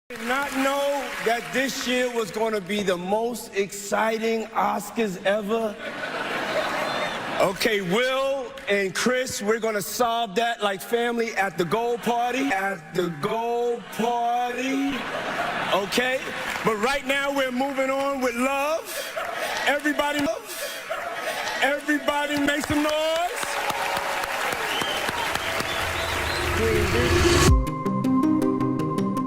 Did not know that this year was going to be the most exciting Oscars ever. Okay, Will and Chris, we're going to solve that like family at the gold party. At the gold party. Okay? But right now we're moving on with love. Everybody make some noise.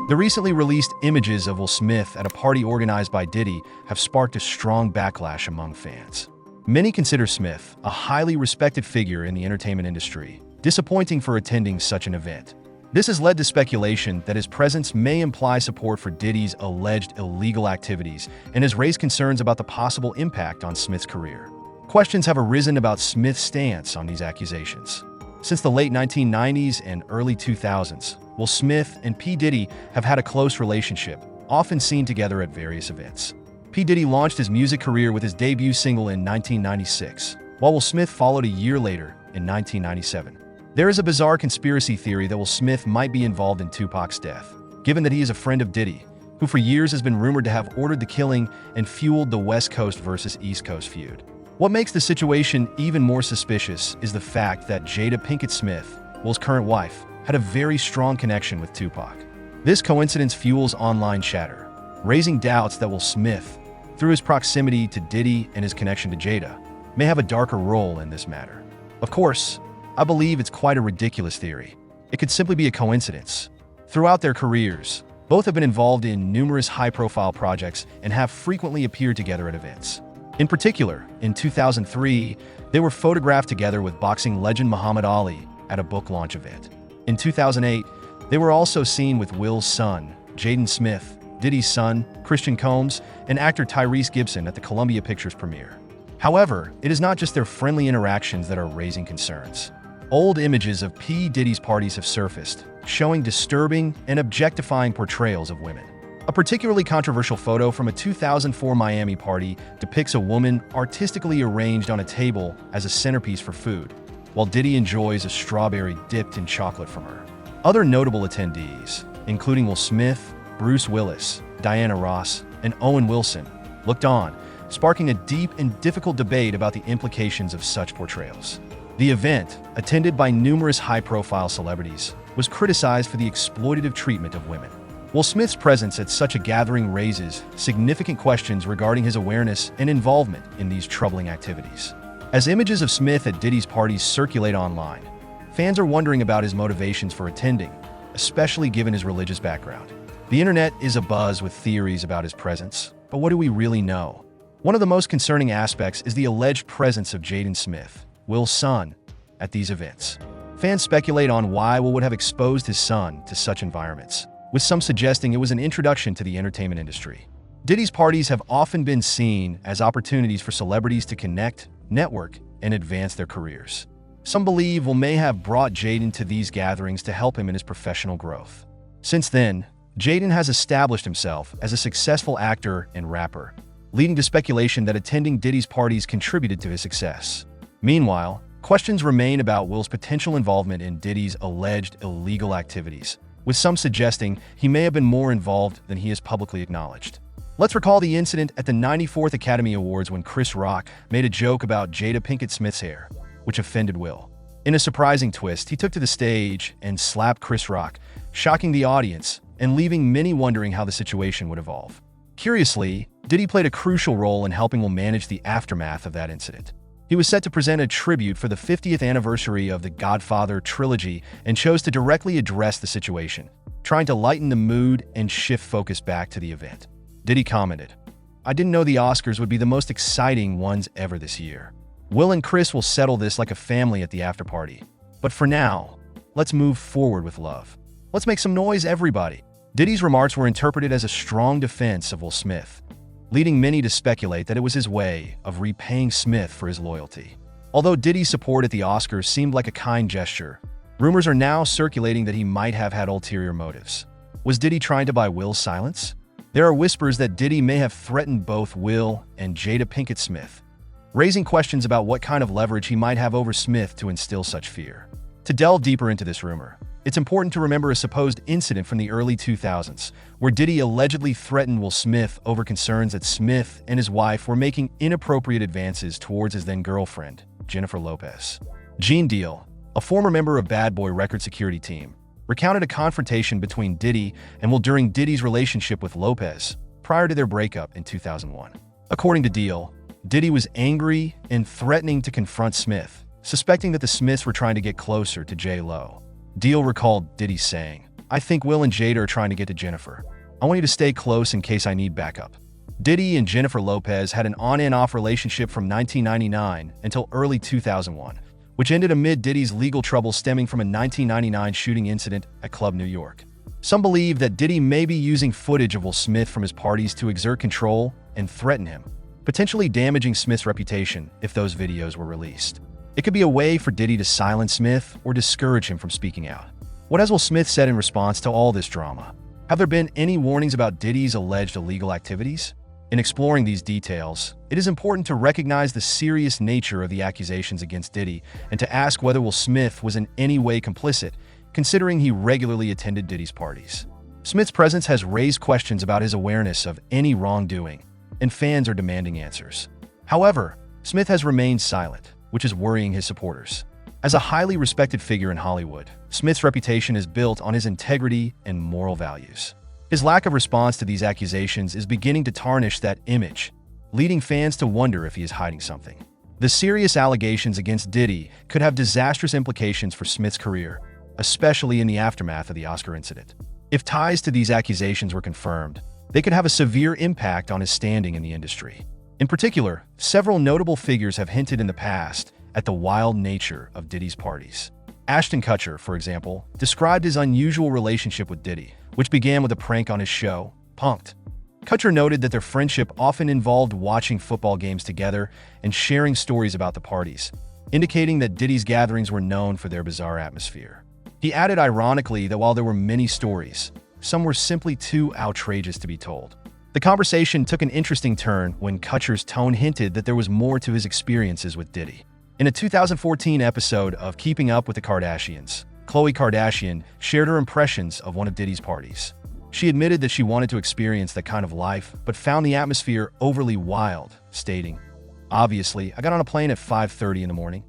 The recently released images of Will Smith at a party organized by Diddy have sparked a strong backlash among fans. Many consider Smith a highly respected figure in the entertainment industry, disappointing for attending such an event. This has led to speculation that his presence may imply support for Diddy's alleged illegal activities and has raised concerns about the possible impact on Smith's career. Questions have arisen about Smith's stance on these accusations. Since the late 1990s and early 2000s, Will Smith and P. Diddy have had a close relationship, often seen together at various events. P. Diddy launched his music career with his debut single in 1996, while Will Smith followed a year later in 1997. There is a bizarre conspiracy theory that Will Smith might be involved in Tupac's death, given that he is a friend of Diddy, who for years has been rumored to have ordered the killing and fueled the West Coast versus East Coast feud. What makes the situation even more suspicious is the fact that Jada Pinkett Smith, Will's current wife, had a very strong connection with Tupac. This coincidence fuels online chatter, raising doubts that Will Smith, through his proximity to Diddy and his connection to Jada, may have a darker role in this matter. Of course, I believe it's quite a ridiculous theory. It could simply be a coincidence. Throughout their careers, both have been involved in numerous high-profile projects and have frequently appeared together at events. In particular, in 2003, they were photographed together with boxing legend Muhammad Ali at a book launch event. In 2008, they were also seen with Will's son, Jaden Smith, Diddy's son, Christian Combs, and actor Tyrese Gibson at the Columbia Pictures premiere. However, it is not just their friendly interactions that are raising concerns. Old images of P. Diddy's parties have surfaced, showing disturbing and objectifying portrayals of women. A particularly controversial photo from a 2004 Miami party depicts a woman artistically arranged on a table as a centerpiece for food, while Diddy enjoys a strawberry dipped in chocolate from her. Other notable attendees, including Will Smith, Bruce Willis, Diana Ross, and Owen Wilson, looked on, sparking a deep and difficult debate about the implications of such portrayals. The event, attended by numerous high-profile celebrities, was criticized for the exploitative treatment of women. Will Smith's presence at such a gathering raises significant questions regarding his awareness and involvement in these troubling activities. As images of Smith at Diddy's parties circulate online, fans are wondering about his motivations for attending, especially given his religious background. The internet is abuzz with theories about his presence, but what do we really know? One of the most concerning aspects is the alleged presence of Jaden Smith, Will's son, at these events. Fans speculate on why Will would have exposed his son to such environments, with some suggesting it was an introduction to the entertainment industry. Diddy's parties have often been seen as opportunities for celebrities to connect, network, and advance their careers. Some believe Will may have brought Jaden to these gatherings to help him in his professional growth. Since then, Jaden has established himself as a successful actor and rapper, leading to speculation that attending Diddy's parties contributed to his success. Meanwhile, questions remain about Will's potential involvement in Diddy's alleged illegal activities, with some suggesting he may have been more involved than he has publicly acknowledged. Let's recall the incident at the 94th Academy Awards when Chris Rock made a joke about Jada Pinkett Smith's hair, which offended Will. In a surprising twist, he took to the stage and slapped Chris Rock, shocking the audience and leaving many wondering how the situation would evolve. Curiously, Diddy played a crucial role in helping Will manage the aftermath of that incident. He was set to present a tribute for the 50th anniversary of the Godfather trilogy and chose to directly address the situation, trying to lighten the mood and shift focus back to the event. Diddy commented, "I didn't know the Oscars would be the most exciting ones ever this year. Will and Chris will settle this like a family at the after party. But for now, let's move forward with love. Let's make some noise, everybody." Diddy's remarks were interpreted as a strong defense of Will Smith, leading many to speculate that it was his way of repaying Smith for his loyalty. Although Diddy's support at the Oscars seemed like a kind gesture, rumors are now circulating that he might have had ulterior motives. Was Diddy trying to buy Will's silence? There are whispers that Diddy may have threatened both Will and Jada Pinkett Smith, raising questions about what kind of leverage he might have over Smith to instill such fear. To delve deeper into this rumor, It's important to remember a supposed incident from the early 2000s, where Diddy allegedly threatened Will Smith over concerns that Smith and his wife were making inappropriate advances towards his then-girlfriend, Jennifer Lopez. Gene Deal, a former member of Bad Boy record security team, recounted a confrontation between Diddy and Will during Diddy's relationship with Lopez prior to their breakup in 2001. According to Deal, Diddy was angry and threatening to confront Smith, suspecting that the Smiths were trying to get closer to J-Lo. Deal recalled Diddy saying, "I think Will and Jada are trying to get to Jennifer. I want you to stay close in case I need backup." Diddy and Jennifer Lopez had an on and off relationship from 1999 until early 2001, which ended amid Diddy's legal trouble stemming from a 1999 shooting incident at Club New York. Some believe that Diddy may be using footage of Will Smith from his parties to exert control and threaten him, potentially damaging Smith's reputation if those videos were released. It could be a way for Diddy to silence Smith or discourage him from speaking out. What has Will Smith said in response to all this drama? Have there been any warnings about Diddy's alleged illegal activities? In exploring these details, it is important to recognize the serious nature of the accusations against Diddy and to ask whether Will Smith was in any way complicit, considering he regularly attended Diddy's parties. Smith's presence has raised questions about his awareness of any wrongdoing, and fans are demanding answers. However, Smith has remained silent, which is worrying his supporters. As a highly respected figure in Hollywood, Smith's reputation is built on his integrity and moral values. His lack of response to these accusations is beginning to tarnish that image, leading fans to wonder if he is hiding something. The serious allegations against Diddy could have disastrous implications for Smith's career, especially in the aftermath of the Oscar incident. If ties to these accusations were confirmed, they could have a severe impact on his standing in the industry. In particular, several notable figures have hinted in the past at the wild nature of Diddy's parties. Ashton Kutcher, for example, described his unusual relationship with Diddy, which began with a prank on his show, Punk'd. Kutcher noted that their friendship often involved watching football games together and sharing stories about the parties, indicating that Diddy's gatherings were known for their bizarre atmosphere. He added ironically that while there were many stories, some were simply too outrageous to be told. The conversation took an interesting turn when Kutcher's tone hinted that there was more to his experiences with Diddy. In a 2014 episode of Keeping Up with the Kardashians, Khloe Kardashian shared her impressions of one of Diddy's parties. She admitted that she wanted to experience that kind of life, but found the atmosphere overly wild, stating, "Obviously, I got on a plane at 5:30 in the morning.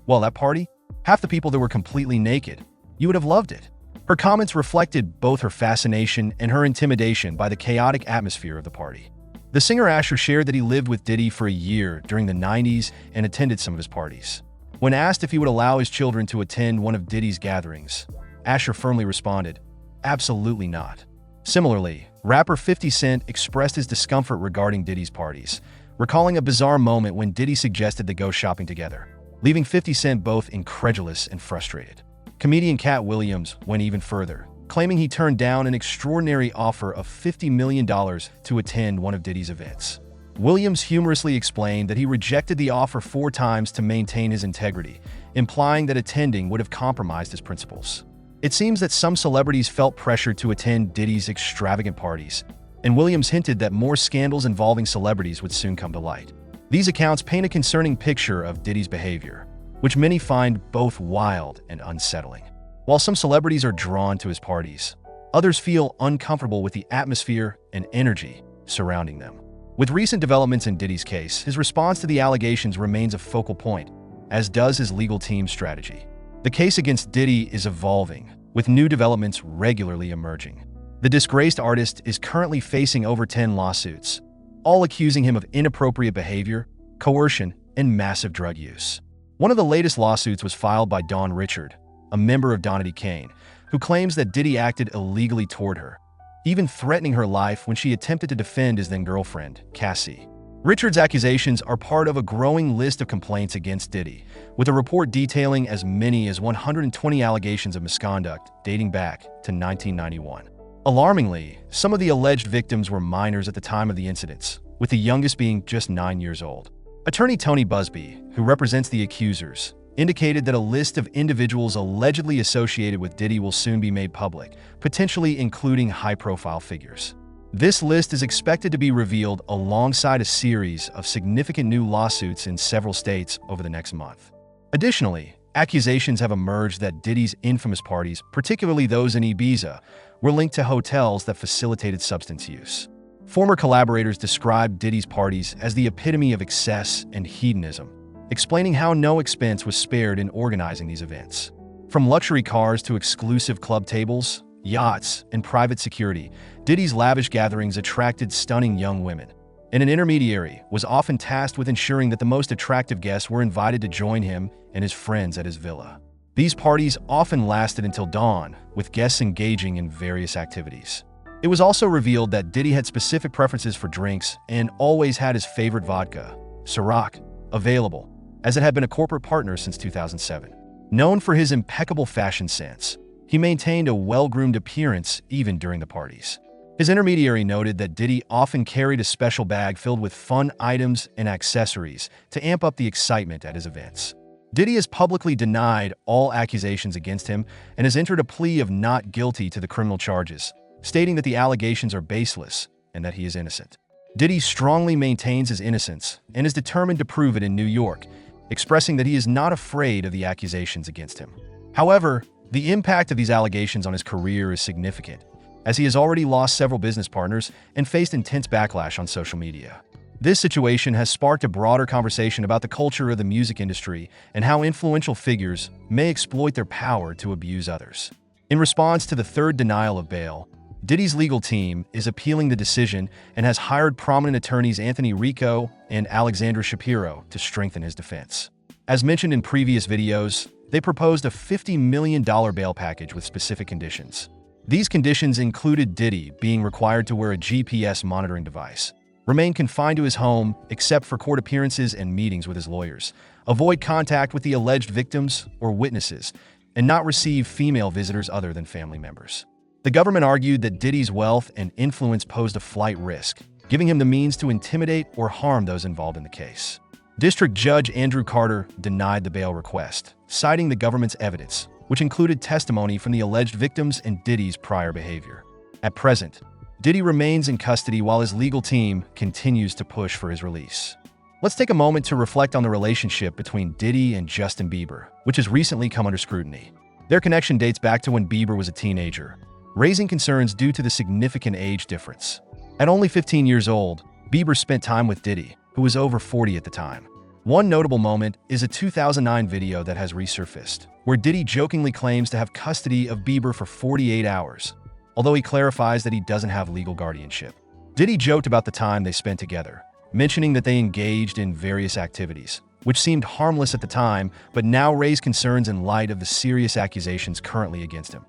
Well, that party? Half the people there were completely naked. You would have loved it." Her comments reflected both her fascination and her intimidation by the chaotic atmosphere of the party. The singer Asher shared that he lived with Diddy for a year during the 90s and attended some of his parties. When asked if he would allow his children to attend one of Diddy's gatherings, Asher firmly responded, "Absolutely not." Similarly, rapper 50 Cent expressed his discomfort regarding Diddy's parties, recalling a bizarre moment when Diddy suggested they go shopping together, leaving 50 Cent both incredulous and frustrated. Comedian Cat Williams went even further, claiming he turned down an extraordinary offer of $50 million to attend one of Diddy's events. Williams humorously explained that he rejected the offer 4 times to maintain his integrity, implying that attending would have compromised his principles. It seems that some celebrities felt pressured to attend Diddy's extravagant parties, and Williams hinted that more scandals involving celebrities would soon come to light. These accounts paint a concerning picture of Diddy's behavior, which many find both wild and unsettling. While some celebrities are drawn to his parties, others feel uncomfortable with the atmosphere and energy surrounding them. With recent developments in Diddy's case, his response to the allegations remains a focal point, as does his legal team's strategy. The case against Diddy is evolving, with new developments regularly emerging. The disgraced artist is currently facing over 10 lawsuits, all accusing him of inappropriate behavior, coercion, and massive drug use. One of the latest lawsuits was filed by Dawn Richard, a member of Donity Kane, who claims that Diddy acted illegally toward her, even threatening her life when she attempted to defend his then-girlfriend, Cassie. Richard's accusations are part of a growing list of complaints against Diddy, with a report detailing as many as 120 allegations of misconduct dating back to 1991. Alarmingly, some of the alleged victims were minors at the time of the incidents, with the youngest being just 9 years old. Attorney Tony Busby, who represents the accusers, indicated that a list of individuals allegedly associated with Diddy will soon be made public, potentially including high-profile figures. This list is expected to be revealed alongside a series of significant new lawsuits in several states over the next month. Additionally, accusations have emerged that Diddy's infamous parties, particularly those in Ibiza, were linked to hotels that facilitated substance use. Former collaborators described Diddy's parties as the epitome of excess and hedonism, explaining how no expense was spared in organizing these events. From luxury cars to exclusive club tables, yachts, and private security, Diddy's lavish gatherings attracted stunning young women, and an intermediary was often tasked with ensuring that the most attractive guests were invited to join him and his friends at his villa. These parties often lasted until dawn, with guests engaging in various activities. It was also revealed that Diddy had specific preferences for drinks and always had his favorite vodka, Ciroc, available, as it had been a corporate partner since 2007. Known for his impeccable fashion sense, he maintained a well-groomed appearance even during the parties. His intermediary noted that Diddy often carried a special bag filled with fun items and accessories to amp up the excitement at his events. Diddy has publicly denied all accusations against him and has entered a plea of not guilty to the criminal charges, stating that the allegations are baseless and that he is innocent. Diddy strongly maintains his innocence and is determined to prove it in New York, expressing that he is not afraid of the accusations against him. However, the impact of these allegations on his career is significant, as he has already lost several business partners and faced intense backlash on social media. This situation has sparked a broader conversation about the culture of the music industry and how influential figures may exploit their power to abuse others. In response to the third denial of bail, Diddy's legal team is appealing the decision and has hired prominent attorneys Anthony Rico and Alexandra Shapiro to strengthen his defense. As mentioned in previous videos, they proposed a $50 million bail package with specific conditions. These conditions included Diddy being required to wear a GPS monitoring device, remain confined to his home except for court appearances and meetings with his lawyers, avoid contact with the alleged victims or witnesses, and not receive female visitors other than family members. The government argued that Diddy's wealth and influence posed a flight risk, giving him the means to intimidate or harm those involved in the case. District Judge Andrew Carter denied the bail request, citing the government's evidence, which included testimony from the alleged victims and Diddy's prior behavior. At present, Diddy remains in custody while his legal team continues to push for his release. Let's take a moment to reflect on the relationship between Diddy and Justin Bieber, which has recently come under scrutiny. Their connection dates back to when Bieber was a teenager, raising concerns due to the significant age difference. At only 15 years old, Bieber spent time with Diddy, who was over 40 at the time. One notable moment is a 2009 video that has resurfaced, where Diddy jokingly claims to have custody of Bieber for 48 hours, although he clarifies that he doesn't have legal guardianship. Diddy joked about the time they spent together, mentioning that they engaged in various activities, which seemed harmless at the time, but now raise concerns in light of the serious accusations currently against him.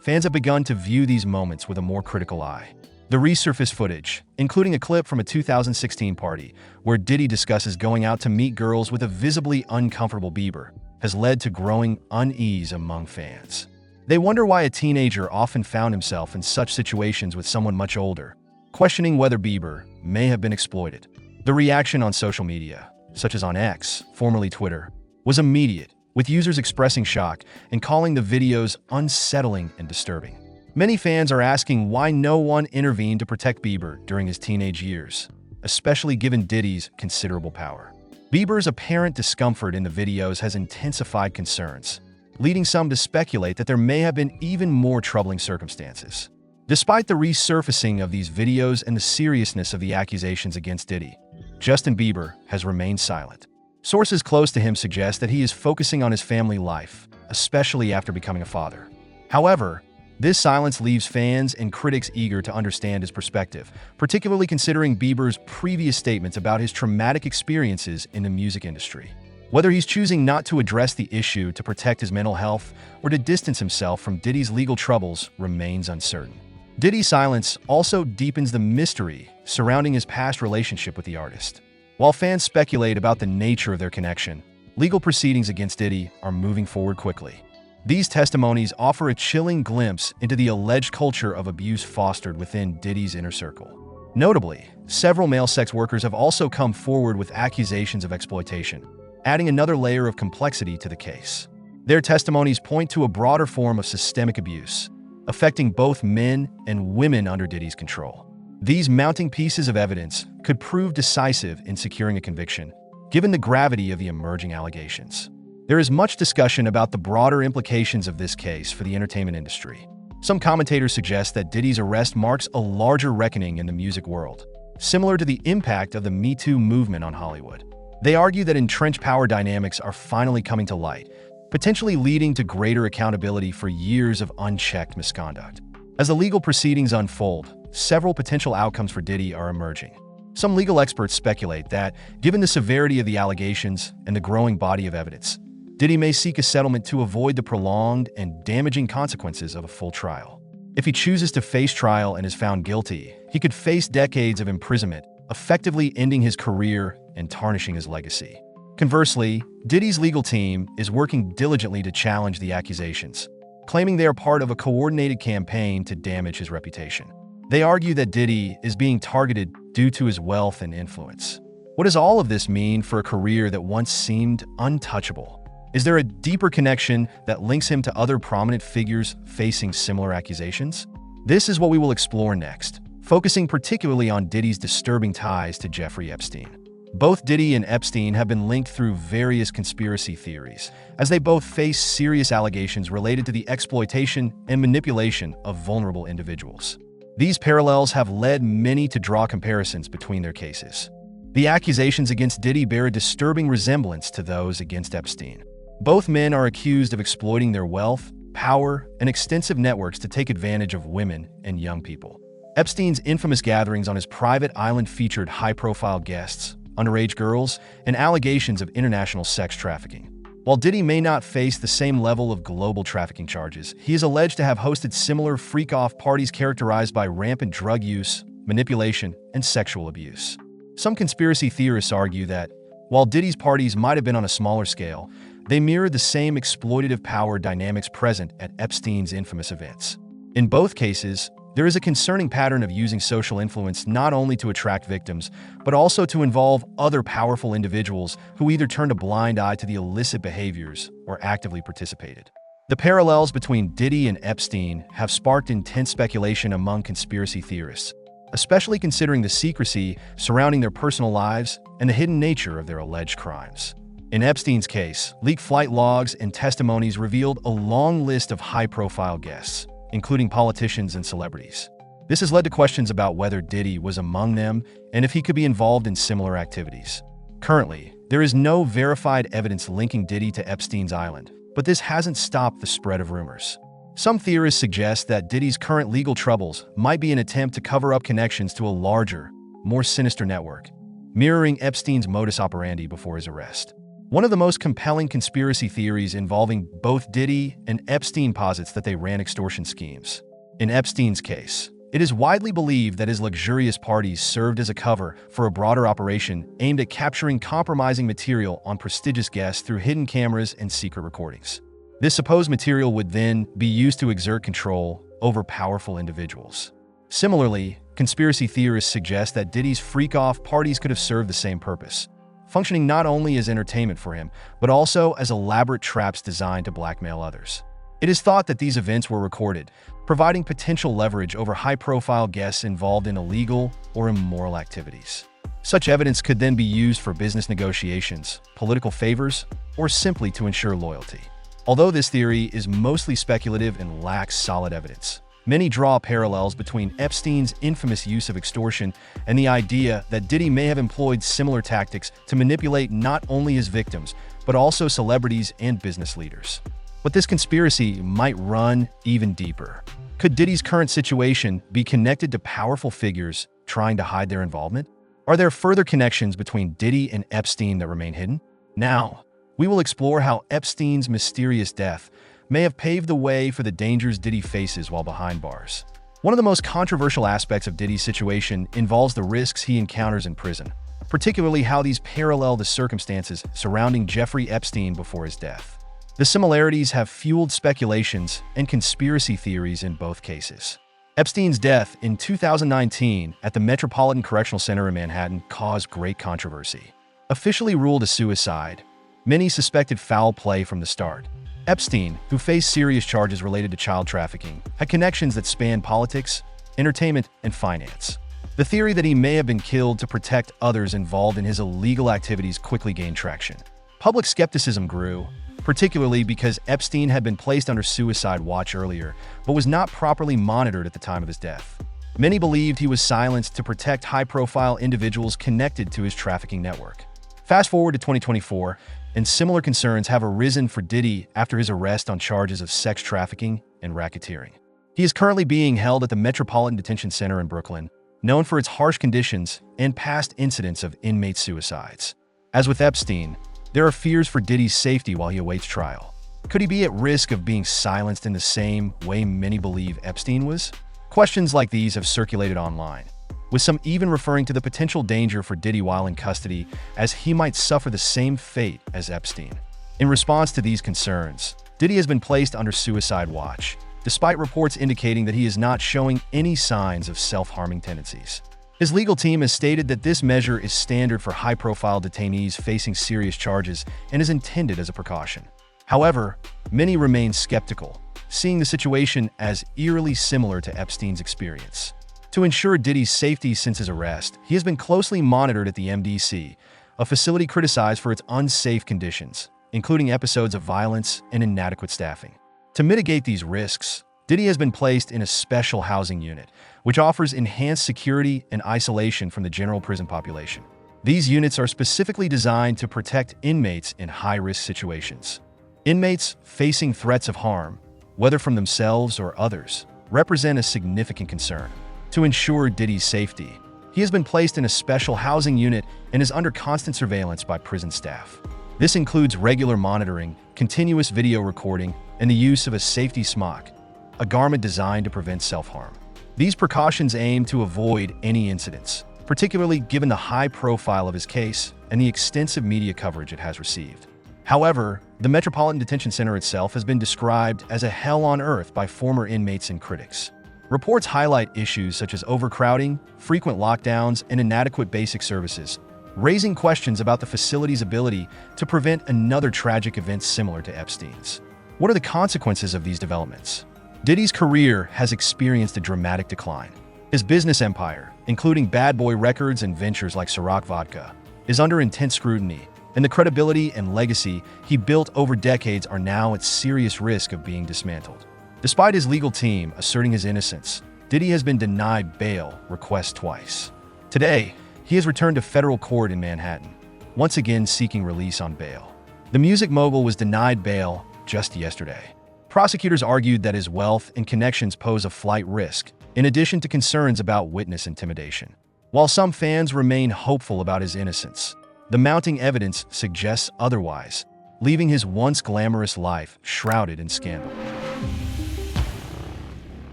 Fans have begun to view these moments with a more critical eye. The resurfaced footage, including a clip from a 2016 party where Diddy discusses going out to meet girls with a visibly uncomfortable Bieber, has led to growing unease among fans. They wonder why a teenager often found himself in such situations with someone much older, questioning whether Bieber may have been exploited. The reaction on social media, such as on X, formerly Twitter, was immediate, with users expressing shock and calling the videos unsettling and disturbing. Many fans are asking why no one intervened to protect Bieber during his teenage years, especially given Diddy's considerable power. Bieber's apparent discomfort in the videos has intensified concerns, leading some to speculate that there may have been even more troubling circumstances. Despite the resurfacing of these videos and the seriousness of the accusations against Diddy, Justin Bieber has remained silent. Sources close to him suggest that he is focusing on his family life, especially after becoming a father. However, this silence leaves fans and critics eager to understand his perspective, particularly considering Bieber's previous statements about his traumatic experiences in the music industry. Whether he's choosing not to address the issue to protect his mental health or to distance himself from Diddy's legal troubles remains uncertain. Diddy's silence also deepens the mystery surrounding his past relationship with the artist. While fans speculate about the nature of their connection, legal proceedings against Diddy are moving forward quickly. These testimonies offer a chilling glimpse into the alleged culture of abuse fostered within Diddy's inner circle. Notably, several male sex workers have also come forward with accusations of exploitation, adding another layer of complexity to the case. Their testimonies point to a broader form of systemic abuse, affecting both men and women under Diddy's control. These mounting pieces of evidence could prove decisive in securing a conviction, given the gravity of the emerging allegations. There is much discussion about the broader implications of this case for the entertainment industry. Some commentators suggest that Diddy's arrest marks a larger reckoning in the music world, similar to the impact of the Me Too movement on Hollywood. They argue that entrenched power dynamics are finally coming to light, potentially leading to greater accountability for years of unchecked misconduct. As the legal proceedings unfold, several potential outcomes for Diddy are emerging. Some legal experts speculate that, given the severity of the allegations and the growing body of evidence, Diddy may seek a settlement to avoid the prolonged and damaging consequences of a full trial. If he chooses to face trial and is found guilty, he could face decades of imprisonment, effectively ending his career and tarnishing his legacy. Conversely, Diddy's legal team is working diligently to challenge the accusations, claiming they are part of a coordinated campaign to damage his reputation. They argue that Diddy is being targeted due to his wealth and influence. What does all of this mean for a career that once seemed untouchable? Is there a deeper connection that links him to other prominent figures facing similar accusations? This is what we will explore next, focusing particularly on Diddy's disturbing ties to Jeffrey Epstein. Both Diddy and Epstein have been linked through various conspiracy theories, as they both face serious allegations related to the exploitation and manipulation of vulnerable individuals. These parallels have led many to draw comparisons between their cases. The accusations against Diddy bear a disturbing resemblance to those against Epstein. Both men are accused of exploiting their wealth, power, and extensive networks to take advantage of women and young people. Epstein's infamous gatherings on his private island featured high-profile guests, underage girls, and allegations of international sex trafficking. While Diddy may not face the same level of global trafficking charges, he is alleged to have hosted similar freak-off parties characterized by rampant drug use, manipulation, and sexual abuse. Some conspiracy theorists argue that, while Diddy's parties might have been on a smaller scale, they mirrored the same exploitative power dynamics present at Epstein's infamous events. In both cases, there is a concerning pattern of using social influence not only to attract victims, but also to involve other powerful individuals who either turned a blind eye to the illicit behaviors or actively participated. The parallels between Diddy and Epstein have sparked intense speculation among conspiracy theorists, especially considering the secrecy surrounding their personal lives and the hidden nature of their alleged crimes. In Epstein's case, leaked flight logs and testimonies revealed a long list of high-profile guests, including politicians and celebrities. This has led to questions about whether Diddy was among them and if he could be involved in similar activities. Currently, there is no verified evidence linking Diddy to Epstein's island, but this hasn't stopped the spread of rumors. Some theorists suggest that Diddy's current legal troubles might be an attempt to cover up connections to a larger, more sinister network, mirroring Epstein's modus operandi before his arrest. One of the most compelling conspiracy theories involving both Diddy and Epstein posits that they ran extortion schemes. In Epstein's case, it is widely believed that his luxurious parties served as a cover for a broader operation aimed at capturing compromising material on prestigious guests through hidden cameras and secret recordings. This supposed material would then be used to exert control over powerful individuals. Similarly, conspiracy theorists suggest that Diddy's freak-off parties could have served the same purpose, functioning not only as entertainment for him, but also as elaborate traps designed to blackmail others. It is thought that these events were recorded, providing potential leverage over high-profile guests involved in illegal or immoral activities. Such evidence could then be used for business negotiations, political favors, or simply to ensure loyalty. Although this theory is mostly speculative and lacks solid evidence, many draw parallels between Epstein's infamous use of extortion and the idea that Diddy may have employed similar tactics to manipulate not only his victims, but also celebrities and business leaders. But this conspiracy might run even deeper. Could Diddy's current situation be connected to powerful figures trying to hide their involvement? Are there further connections between Diddy and Epstein that remain hidden? Now, we will explore how Epstein's mysterious death may have paved the way for the dangers Diddy faces while behind bars. One of the most controversial aspects of Diddy's situation involves the risks he encounters in prison, particularly how these parallel the circumstances surrounding Jeffrey Epstein before his death. The similarities have fueled speculations and conspiracy theories in both cases. Epstein's death in 2019 at the Metropolitan Correctional Center in Manhattan caused great controversy. Officially ruled a suicide, many suspected foul play from the start. Epstein, who faced serious charges related to child trafficking, had connections that spanned politics, entertainment, and finance. The theory that he may have been killed to protect others involved in his illegal activities quickly gained traction. Public skepticism grew, particularly because Epstein had been placed under suicide watch earlier, but was not properly monitored at the time of his death. Many believed he was silenced to protect high-profile individuals connected to his trafficking network. Fast forward to 2024, and similar concerns have arisen for Diddy after his arrest on charges of sex trafficking and racketeering. He is currently being held at the Metropolitan Detention Center in Brooklyn, known for its harsh conditions and past incidents of inmate suicides. As with Epstein, there are fears for Diddy's safety while he awaits trial. Could he be at risk of being silenced in the same way many believe Epstein was? Questions like these have circulated online, with some even referring to the potential danger for Diddy while in custody, as he might suffer the same fate as Epstein. In response to these concerns, Diddy has been placed under suicide watch, despite reports indicating that he is not showing any signs of self-harming tendencies. His legal team has stated that this measure is standard for high-profile detainees facing serious charges and is intended as a precaution. However, many remain skeptical, seeing the situation as eerily similar to Epstein's experience. To ensure Diddy's safety since his arrest, he has been closely monitored at the MDC, a facility criticized for its unsafe conditions, including episodes of violence and inadequate staffing. To mitigate these risks, Diddy has been placed in a special housing unit, which offers enhanced security and isolation from the general prison population. These units are specifically designed to protect inmates in high-risk situations. Inmates facing threats of harm, whether from themselves or others, represent a significant concern. To ensure Diddy's safety, he has been placed in a special housing unit and is under constant surveillance by prison staff. This includes regular monitoring, continuous video recording, and the use of a safety smock, a garment designed to prevent self-harm. These precautions aim to avoid any incidents, particularly given the high profile of his case and the extensive media coverage it has received. However, the Metropolitan Detention Center itself has been described as a hell on earth by former inmates and critics. Reports highlight issues such as overcrowding, frequent lockdowns, and inadequate basic services, raising questions about the facility's ability to prevent another tragic event similar to Epstein's. What are the consequences of these developments? Diddy's career has experienced a dramatic decline. His business empire, including bad boy records and ventures like Ciroc Vodka, is under intense scrutiny, and the credibility and legacy he built over decades are now at serious risk of being dismantled. Despite his legal team asserting his innocence, Diddy has been denied bail requests twice. Today, he has returned to federal court in Manhattan, once again seeking release on bail. The music mogul was denied bail just yesterday. Prosecutors argued that his wealth and connections pose a flight risk, in addition to concerns about witness intimidation. While some fans remain hopeful about his innocence, the mounting evidence suggests otherwise, leaving his once glamorous life shrouded in scandal.